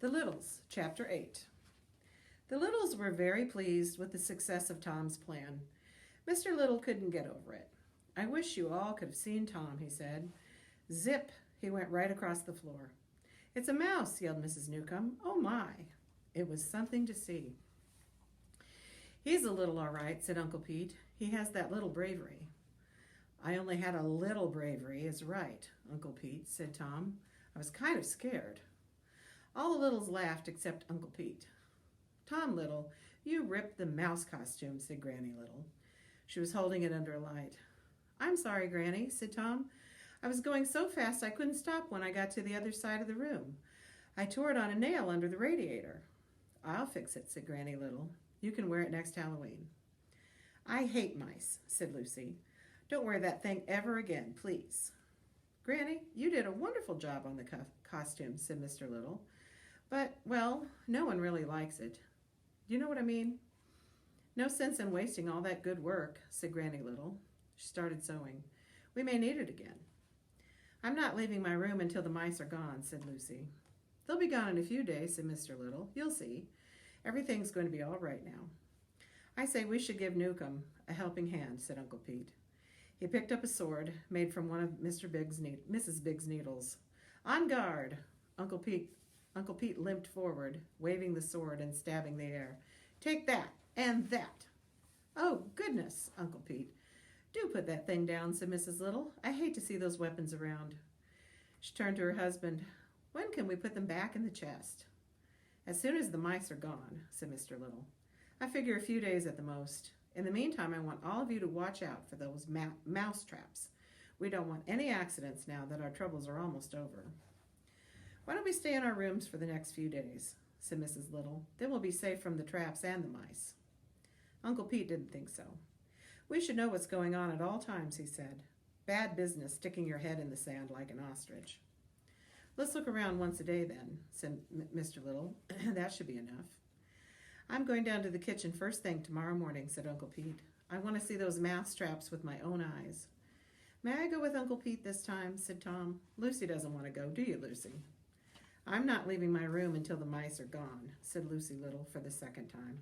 The Littles, Chapter 8. The Littles were very pleased with the success of Tom's plan. Mr. Little couldn't get over it. "I wish you all could have seen Tom," he said. Zip, he went right across the floor. "It's a mouse," yelled Mrs. Newcomb. "Oh my!" It was something to see. "He's a little all right," said Uncle Pete. "He has that little bravery." "I only had a little bravery, is right, Uncle Pete," said Tom. "I was kind of scared." All the Littles laughed except Uncle Pete. "Tom Little, you ripped the mouse costume," said Granny Little. She was holding it under a light. "I'm sorry, Granny," said Tom. "I was going so fast I couldn't stop when I got to the other side of the room. I tore it on a nail under the radiator." "I'll fix it," said Granny Little. "You can wear it next Halloween." "I hate mice," said Lucy. "Don't wear that thing ever again, please." "Granny, you did a wonderful job on the costume," said Mr. Little. "But, well, no one really likes it. Do you know what I mean?" "No sense in wasting all that good work," said Granny Little. She started sewing. "We may need it again." "I'm not leaving my room until the mice are gone," said Lucy. "They'll be gone in a few days," said Mr. Little. "You'll see. Everything's going to be all right now." "I say we should give Newcomb a helping hand," said Uncle Pete. He picked up a sword made from one of Mrs. Big's needles. "On guard!" Uncle Pete limped forward, waving the sword and stabbing the air. "Take that and that." "Oh, goodness, Uncle Pete. Do put that thing down," said Mrs. Little. "I hate to see those weapons around." She turned to her husband. "When can we put them back in the chest?" "As soon as the mice are gone," said Mr. Little. "I figure a few days at the most. In the meantime, I want all of you to watch out for those mouse traps. We don't want any accidents now that our troubles are almost over." "Why don't we stay in our rooms for the next few days?" said Mrs. Little. "Then we'll be safe from the traps and the mice." Uncle Pete didn't think so. "We should know what's going on at all times," he said. "Bad business sticking your head in the sand like an ostrich." "Let's look around once a day then," said Mr. Little. "That should be enough." "I'm going down to the kitchen first thing tomorrow morning," said Uncle Pete. "I want to see those mouse traps with my own eyes." "May I go with Uncle Pete this time?" said Tom. "Lucy doesn't want to go, do you, Lucy?" "I'm not leaving my room until the mice are gone," said Lucy Little for the second time.